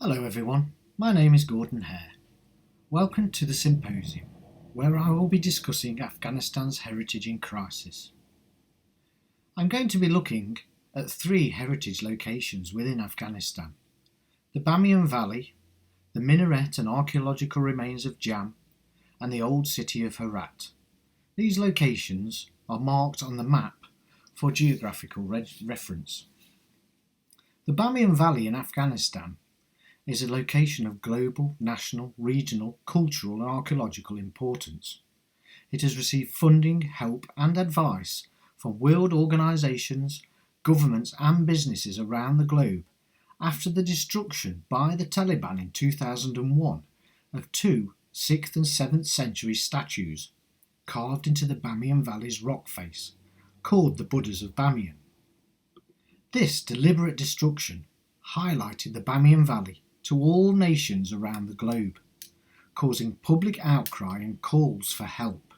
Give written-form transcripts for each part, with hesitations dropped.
Hello everyone, my name is Gordon Hare. Welcome to the symposium, where I will be discussing Afghanistan's heritage in crisis. I'm going to be looking at three heritage locations within Afghanistan: the Bamiyan Valley, the Minaret and archaeological remains of Jian, and the old city of Herat. These locations are marked on the map for geographical reference. The Bamiyan Valley in Afghanistan is a location of global, national, regional, cultural and archaeological importance. It has received funding, help and advice from world organisations, governments and businesses around the globe after the destruction by the Taliban in 2001 of two 6th and 7th century statues carved into the Bamiyan Valley's rock face, called the Buddhas of Bamiyan. This deliberate destruction highlighted the Bamiyan Valley to all nations around the globe, causing public outcry and calls for help.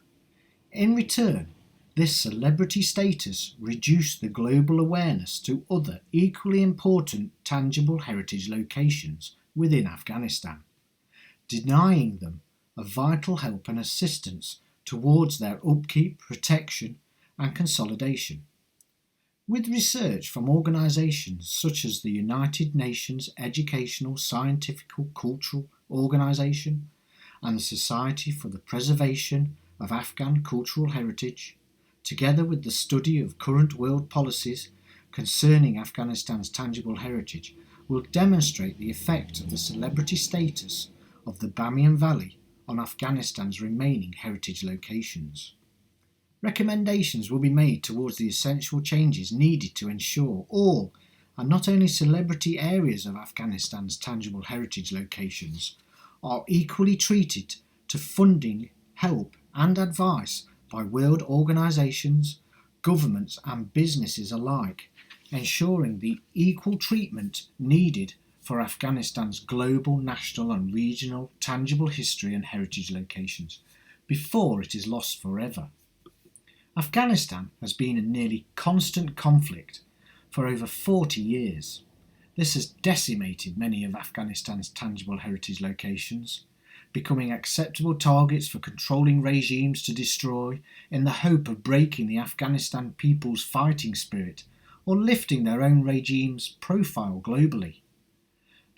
In return, this celebrity status reduced the global awareness to other equally important tangible heritage locations within Afghanistan, denying them of vital help and assistance towards their upkeep, protection and consolidation. With research from organisations such as the United Nations Educational, Scientific, Cultural Organisation and the Society for the Preservation of Afghan Cultural Heritage, together with the study of current world policies concerning Afghanistan's tangible heritage, will demonstrate the effect of the celebrity status of the Bamiyan Valley on Afghanistan's remaining heritage locations. Recommendations will be made towards the essential changes needed to ensure all, and not only celebrity areas of Afghanistan's tangible heritage locations, are equally treated to funding, help and advice by world organisations, governments and businesses alike, ensuring the equal treatment needed for Afghanistan's global, national and regional tangible history and heritage locations before it is lost forever. Afghanistan has been in nearly constant conflict for over 40 years. This has decimated many of Afghanistan's tangible heritage locations, becoming acceptable targets for controlling regimes to destroy in the hope of breaking the Afghanistan people's fighting spirit or lifting their own regime's profile globally.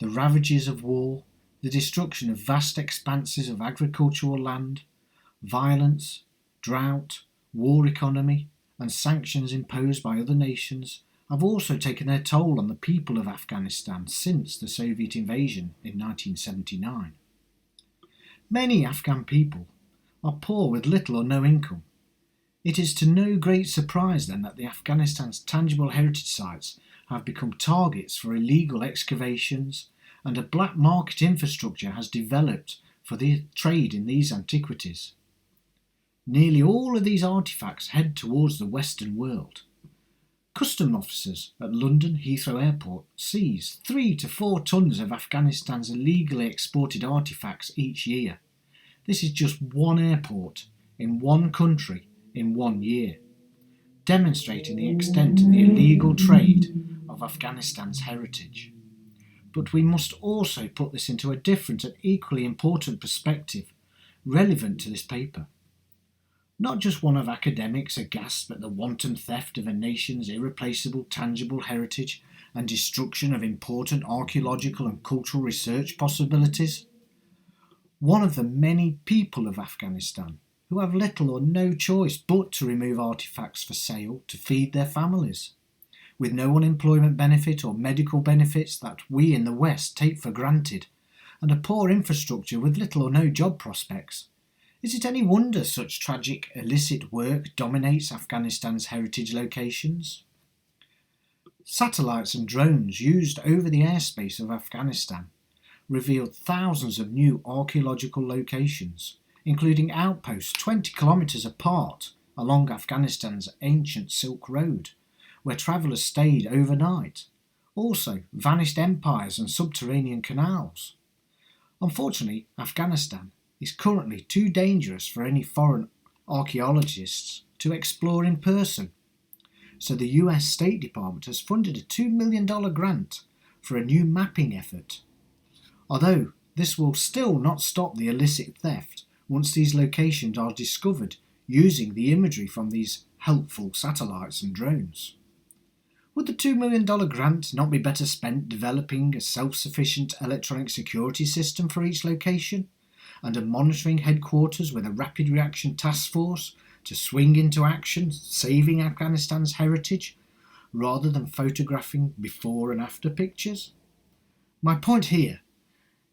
The ravages of war, the destruction of vast expanses of agricultural land, violence, drought, war economy and sanctions imposed by other nations have also taken their toll on the people of Afghanistan since the Soviet invasion in 1979. Many Afghan people are poor with little or no income. It is to no great surprise then that Afghanistan's tangible heritage sites have become targets for illegal excavations and a black market infrastructure has developed for the trade in these antiquities. Nearly all of these artefacts head towards the Western world. Custom officers at London Heathrow Airport seize 3 to 4 tonnes of Afghanistan's illegally exported artefacts each year. This is just one airport in one country in 1 year, demonstrating the extent of the illegal trade of Afghanistan's heritage. But we must also put this into a different and equally important perspective relevant to this paper. Not just one of academics aghast at the wanton theft of a nation's irreplaceable tangible heritage and destruction of important archaeological and cultural research possibilities. One of the many people of Afghanistan who have little or no choice but to remove artefacts for sale to feed their families, with no unemployment benefit or medical benefits that we in the West take for granted, and a poor infrastructure with little or no job prospects. Is it any wonder such tragic illicit work dominates Afghanistan's heritage locations? Satellites and drones used over the airspace of Afghanistan revealed thousands of new archaeological locations, including outposts 20 kilometres apart along Afghanistan's ancient Silk Road, where travellers stayed overnight. Also, vanished empires and subterranean canals. Unfortunately, Afghanistan is currently too dangerous for any foreign archaeologists to explore in person. So the US State Department has funded a $2 million grant for a new mapping effort. although this will still not stop the illicit theft once these locations are discovered using the imagery from these helpful satellites and drones. Would the $2 million grant not be better spent developing a self-sufficient electronic security system for each location, and a monitoring headquarters with a rapid reaction task force to swing into action, saving Afghanistan's heritage, rather than photographing before and after pictures? My point here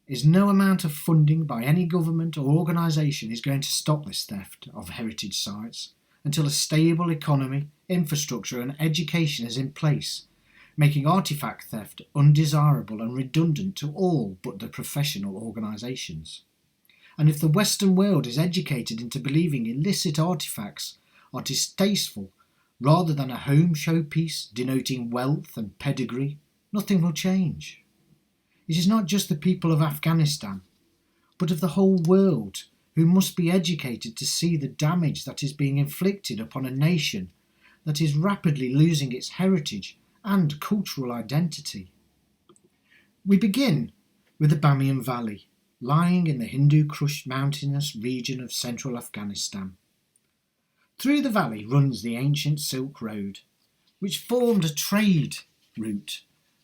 is no amount of funding by any government or organisation is going to stop this theft of heritage sites until a stable economy, infrastructure and education is in place, making artefact theft undesirable and redundant to all but the professional organisations. And if the Western world is educated into believing illicit artefacts are distasteful rather than a home showpiece denoting wealth and pedigree, nothing will change. It is not just the people of Afghanistan, but of the whole world who must be educated to see the damage that is being inflicted upon a nation that is rapidly losing its heritage and cultural identity. We begin with the Bamiyan Valley, lying in the Hindu-Kush mountainous region of central Afghanistan. Through the valley runs the ancient Silk Road, which formed a trade route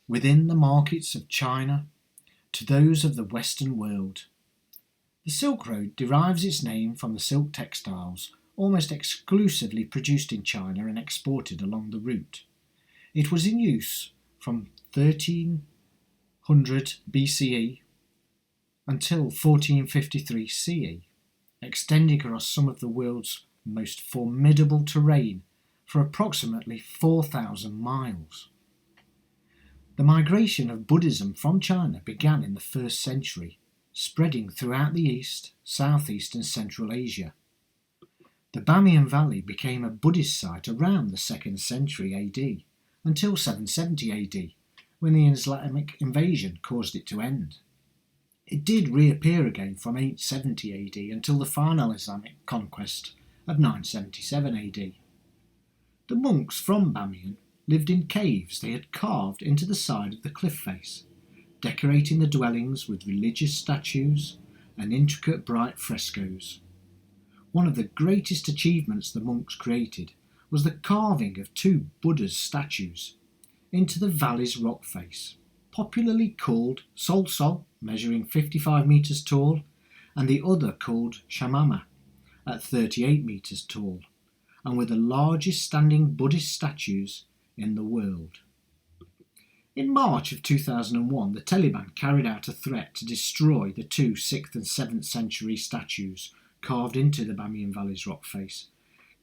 within the markets of China to those of the Western world. The Silk Road derives its name from the silk textiles almost exclusively produced in China and exported along the route. It was in use from 1300 BCE until 1453 CE, extending across some of the world's most formidable terrain for approximately 4,000 miles. The migration of Buddhism from China began in the 1st century, spreading throughout the East, Southeast and Central Asia. The Bamiyan Valley became a Buddhist site around the 2nd century AD, until 770 AD, when the Islamic invasion caused it to end. It did reappear again from 870 AD until the final Islamic conquest of 977 AD. The monks from Bamiyan lived in caves they had carved into the side of the cliff face, decorating the dwellings with religious statues and intricate bright frescoes. One of the greatest achievements the monks created was the carving of 2 Buddha's statues into the valley's rock face, popularly called Sol Sol, measuring 55 metres tall, and the other called Shamama, at 38 metres tall, and were the largest standing Buddhist statues in the world. In March of 2001, the Taliban carried out a threat to destroy the 2 6th and 7th century statues carved into the Bamiyan Valley's rock face,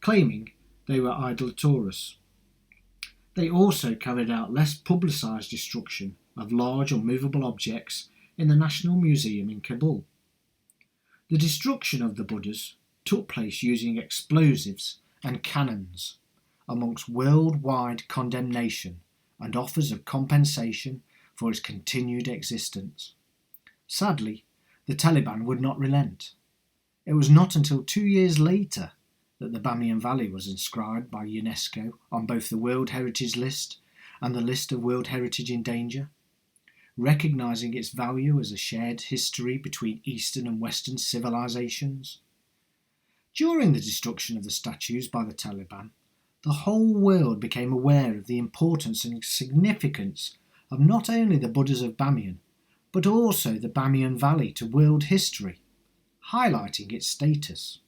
claiming they were idolatrous. They also carried out less publicised destruction of large unmovable objects in the National Museum in Kabul. The destruction of the Buddhas took place using explosives and cannons, amongst worldwide condemnation and offers of compensation for its continued existence. Sadly, the Taliban would not relent. It was not until 2 years later that the Bamiyan Valley was inscribed by UNESCO on both the World Heritage List and the List of World Heritage in Danger, recognising its value as a shared history between Eastern and Western civilisations. During the destruction of the statues by the Taliban, the whole world became aware of the importance and significance of not only the Buddhas of Bamiyan, but also the Bamiyan Valley to world history, highlighting its status.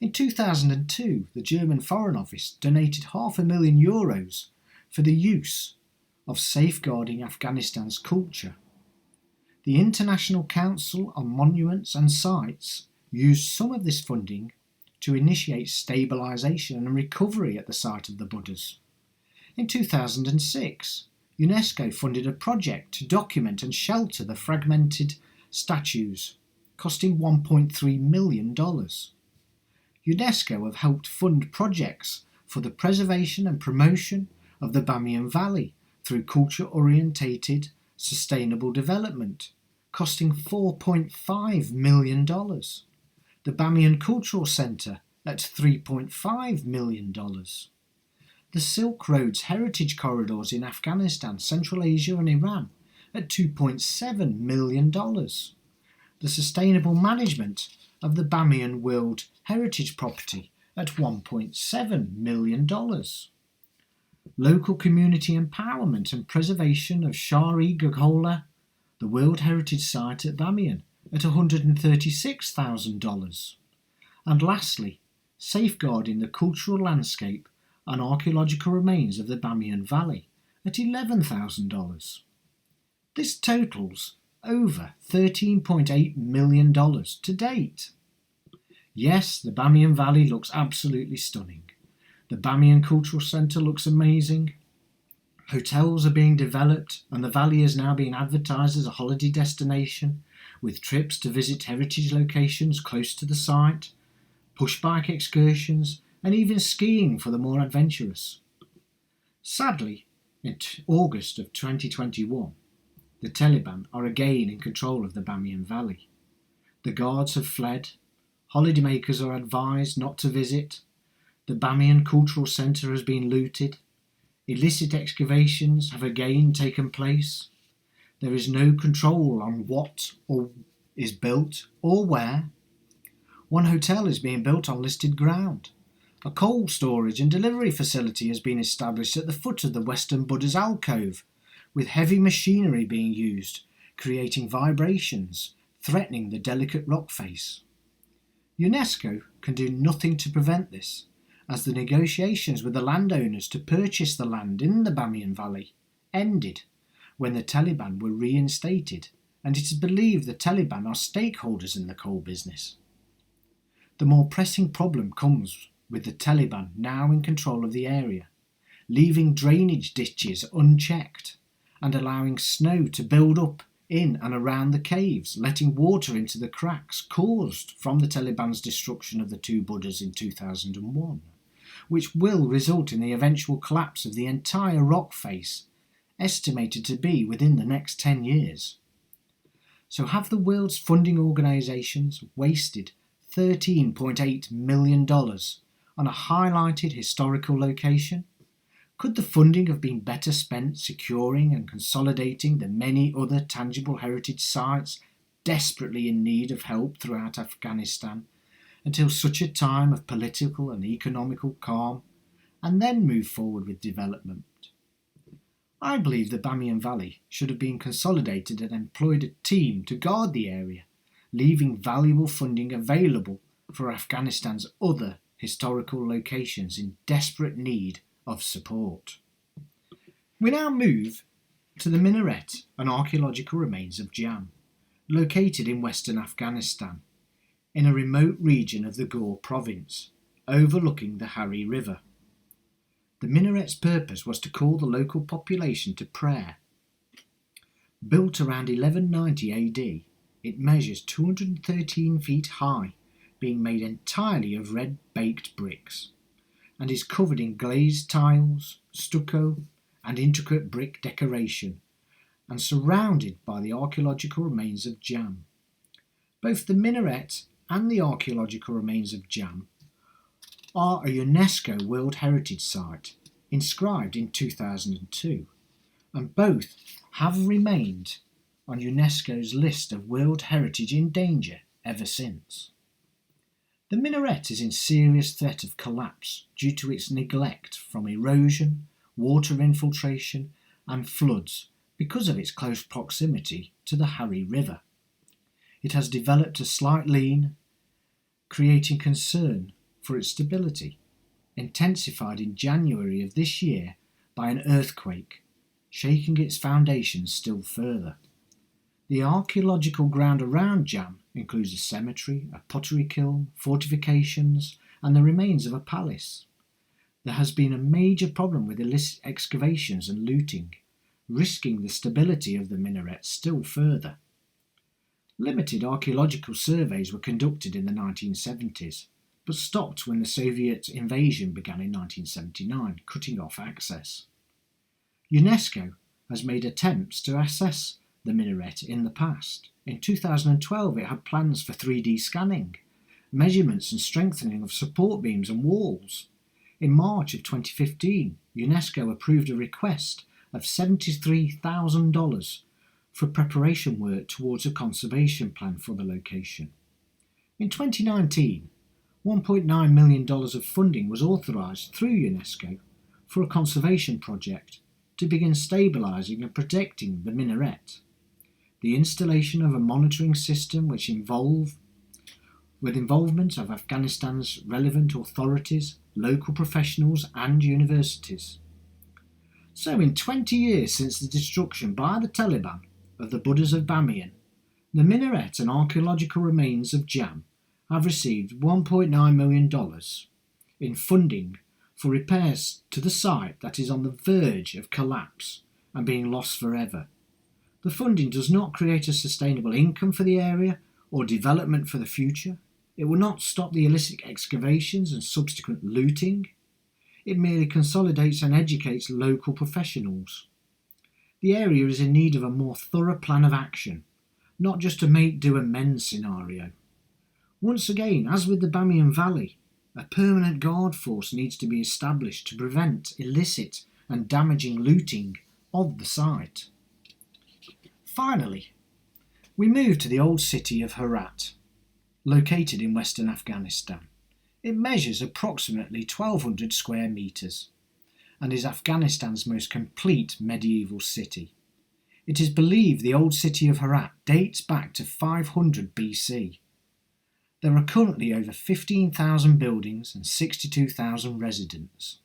In 2002, the German Foreign Office donated €500,000 for the use of safeguarding Afghanistan's culture. The International Council on Monuments and Sites used some of this funding to initiate stabilisation and recovery at the site of the Buddhas. In 2006, UNESCO funded a project to document and shelter the fragmented statues, costing $1.3 million. UNESCO have helped fund projects for the preservation and promotion of the Bamiyan Valley through culture-orientated sustainable development, costing $4.5 million. The Bamiyan Cultural Centre at $3.5 million. The Silk Road's heritage corridors in Afghanistan, Central Asia and Iran at $2.7 million. The sustainable management of the Bamiyan World Heritage Property at $1.7 million. Local community empowerment and preservation of Shari Gagola, the World Heritage Site at Bamiyan, at $136,000. And lastly, safeguarding the cultural landscape and archaeological remains of the Bamiyan Valley at $11,000. This totals over $13.8 million to date. Yes, the Bamiyan Valley looks absolutely stunning. The Bamiyan Cultural Centre looks amazing. Hotels are being developed and the valley is now being advertised as a holiday destination with trips to visit heritage locations close to the site, push bike excursions and even skiing for the more adventurous. Sadly, in August of 2021, the Taliban are again in control of the Bamiyan Valley. The guards have fled, holidaymakers are advised not to visit, the Bamiyan Cultural Centre has been looted, illicit excavations have again taken place, there is no control on what is built or where. One hotel is being built on listed ground. A coal storage and delivery facility has been established at the foot of the Western Buddha's alcove, with heavy machinery being used, creating vibrations, threatening the delicate rock face. UNESCO can do nothing to prevent this, as the negotiations with the landowners to purchase the land in the Bamiyan Valley ended when the Taliban were reinstated, and it is believed the Taliban are stakeholders in the coal business. The more pressing problem comes with the Taliban now in control of the area, leaving drainage ditches unchecked and allowing snow to build up in and around the caves, letting water into the cracks caused from the Taliban's destruction of the two Buddhas in 2001, which will result in the eventual collapse of the entire rock face, estimated to be within the next 10 years. So have the world's funding organisations wasted $13.8 million on a highlighted historical location? Could the funding have been better spent securing and consolidating the many other tangible heritage sites desperately in need of help throughout Afghanistan until such a time of political and economical calm, and then move forward with development? I believe the Bamiyan Valley should have been consolidated and employed a team to guard the area, leaving valuable funding available for Afghanistan's other historical locations in desperate need of support. We now move to the Minaret and archaeological remains of Jian, located in western Afghanistan, in a remote region of the Ghor province, overlooking the Hari River. The minaret's purpose was to call the local population to prayer. Built around 1190 AD, it measures 213 feet high, being made entirely of red-baked bricks, and is covered in glazed tiles, stucco, and intricate brick decoration, and surrounded by the archaeological remains of Jian. Both the minaret and the archaeological remains of Jian are a UNESCO World Heritage Site, inscribed in 2002, and both have remained on UNESCO's list of World Heritage in danger ever since. The minaret is in serious threat of collapse due to its neglect from erosion, water infiltration and floods because of its close proximity to the Hari River. It has developed a slight lean, creating concern for its stability, intensified in January of this year by an earthquake, shaking its foundations still further. The archaeological ground around Jian includes a cemetery, a pottery kiln, fortifications, and the remains of a palace. There has been a major problem with illicit excavations and looting, risking the stability of the minaret still further. Limited archaeological surveys were conducted in the 1970s, but stopped when the Soviet invasion began in 1979, cutting off access. UNESCO has made attempts to assess the minaret in the past. In 2012 it had plans for 3D scanning, measurements and strengthening of support beams and walls. In March of 2015, UNESCO approved a request of $73,000 for preparation work towards a conservation plan for the location. In 2019, $1.9 million of funding was authorised through UNESCO for a conservation project to begin stabilising and protecting the minaret. The installation of a monitoring system with involvement of Afghanistan's relevant authorities, local professionals and universities. So in 20 years since the destruction by the Taliban of the Buddhas of Bamiyan, the minaret and archaeological remains of Jian have received $1.9 million in funding for repairs to the site that is on the verge of collapse and being lost forever. The funding does not create a sustainable income for the area or development for the future. It will not stop the illicit excavations and subsequent looting. It merely consolidates and educates local professionals. The area is in need of a more thorough plan of action, not just a make do and mend scenario. Once again, as with the Bamiyan Valley, a permanent guard force needs to be established to prevent illicit and damaging looting of the site. Finally, we move to the old city of Herat, located in western Afghanistan. It measures approximately 1,200 square metres and is Afghanistan's most complete medieval city. It is believed the old city of Herat dates back to 500 BC. There are currently over 15,000 buildings and 62,000 residents.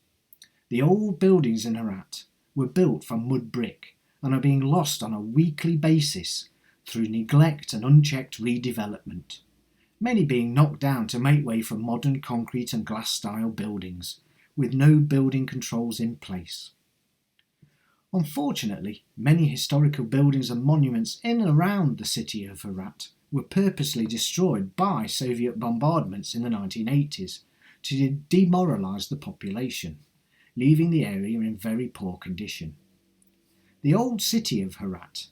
The old buildings in Herat were built from mud brick and are being lost on a weekly basis through neglect and unchecked redevelopment, many being knocked down to make way for modern concrete and glass style buildings with no building controls in place. Unfortunately, many historical buildings and monuments in and around the city of Herat were purposely destroyed by Soviet bombardments in the 1980s to demoralise the population, leaving the area in very poor condition. The old city of Herat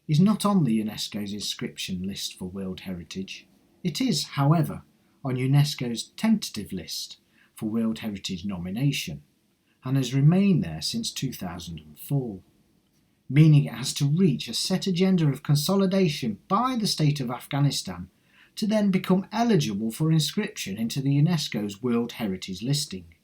is not on the UNESCO's inscription list for World Heritage. It is, however, on UNESCO's tentative list for World Heritage nomination and has remained there since 2004. Meaning it has to reach a set agenda of consolidation by the state of Afghanistan to then become eligible for inscription into the UNESCO's World Heritage listing.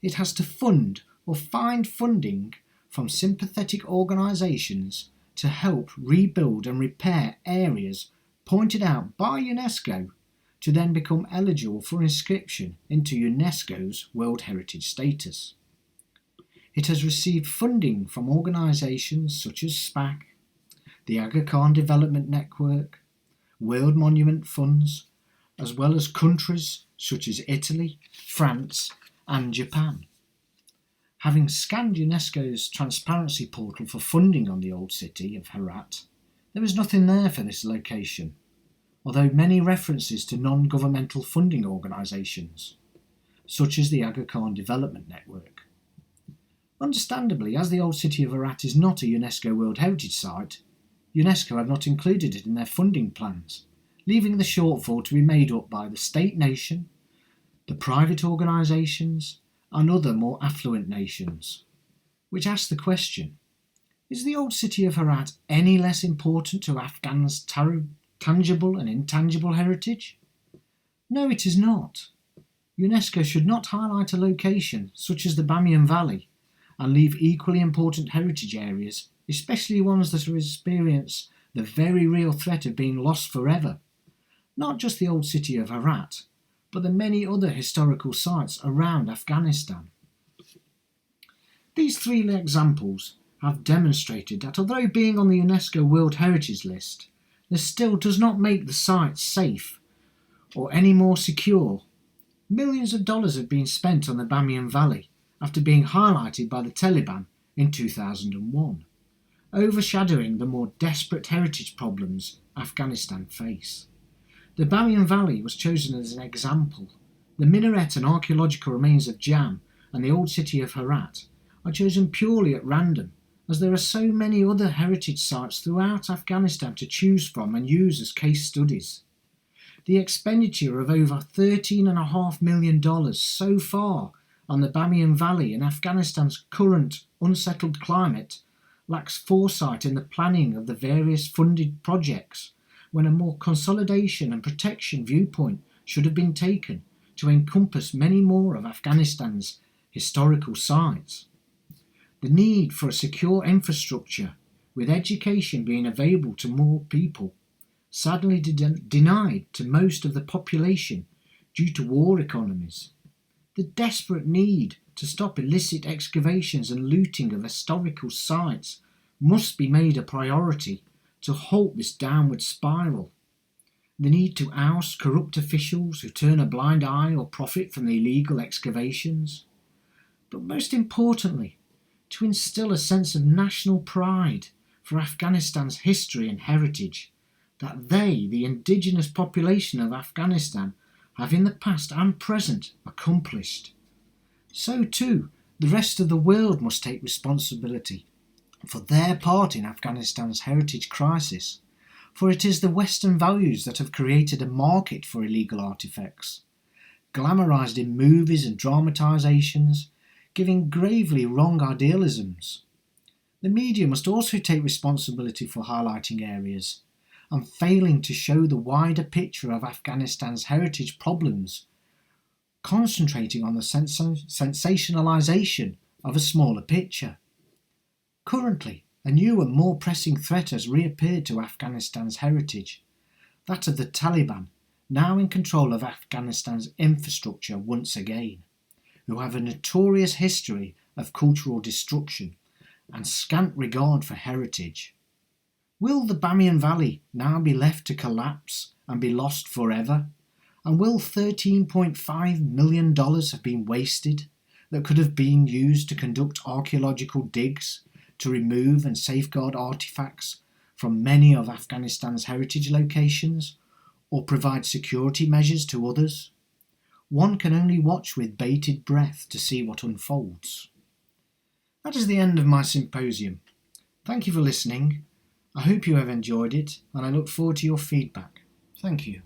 It has to fund or find funding from sympathetic organisations to help rebuild and repair areas pointed out by UNESCO to then become eligible for inscription into UNESCO's World Heritage status. It has received funding from organisations such as SPAC, the Aga Khan Development Network, World Monument Funds, as well as countries such as Italy, France and Japan. Having scanned UNESCO's transparency portal for funding on the old city of Herat, there is nothing there for this location, although many references to non-governmental funding organisations, such as the Aga Khan Development Network. Understandably, as the old city of Herat is not a UNESCO World Heritage Site, UNESCO have not included it in their funding plans, leaving the shortfall to be made up by the state nation, the private organisations and other more affluent nations, which ask the question, is the old city of Herat any less important to Afghans' tangible and intangible heritage? No, it is not. UNESCO should not highlight a location such as the Bamiyan Valley and leave equally important heritage areas, especially ones that experience the very real threat of being lost forever. Not just the old city of Herat, but the many other historical sites around Afghanistan. These three examples have demonstrated that although being on the UNESCO World Heritage List, this still does not make the site safe or any more secure. Millions of dollars have been spent on the Bamiyan Valley after being highlighted by the Taliban in 2001, overshadowing the more desperate heritage problems Afghanistan face. The Bamiyan Valley was chosen as an example. The minaret and archaeological remains of Jian and the old city of Herat are chosen purely at random, as there are so many other heritage sites throughout Afghanistan to choose from and use as case studies. The expenditure of over $13.5 million so far on the Bamiyan Valley in Afghanistan's current unsettled climate lacks foresight in the planning of the various funded projects, when a more consolidation and protection viewpoint should have been taken to encompass many more of Afghanistan's historical sites. The need for a secure infrastructure, with education being available to more people, sadly denied to most of the population due to war economies. The desperate need to stop illicit excavations and looting of historical sites must be made a priority to halt this downward spiral. The need to oust corrupt officials who turn a blind eye or profit from the illegal excavations. But most importantly, to instill a sense of national pride for Afghanistan's history and heritage, that they, the indigenous population of Afghanistan, have in the past and present accomplished. So too, the rest of the world must take responsibility for their part in Afghanistan's heritage crisis, for it is the Western values that have created a market for illegal artefacts, glamorized in movies and dramatizations, giving gravely wrong idealisms. The media must also take responsibility for highlighting areas and failing to show the wider picture of Afghanistan's heritage problems, concentrating on the sensationalization of a smaller picture. Currently, a new and more pressing threat has reappeared to Afghanistan's heritage, that of the Taliban, now in control of Afghanistan's infrastructure once again, who have a notorious history of cultural destruction and scant regard for heritage. Will the Bamiyan Valley now be left to collapse and be lost forever? And will $13.5 million have been wasted that could have been used to conduct archaeological digs to remove and safeguard artefacts from many of Afghanistan's heritage locations, or provide security measures to others? One can only watch with bated breath to see what unfolds. That is the end of my symposium. Thank you for listening. I hope you have enjoyed it, and I look forward to your feedback. Thank you.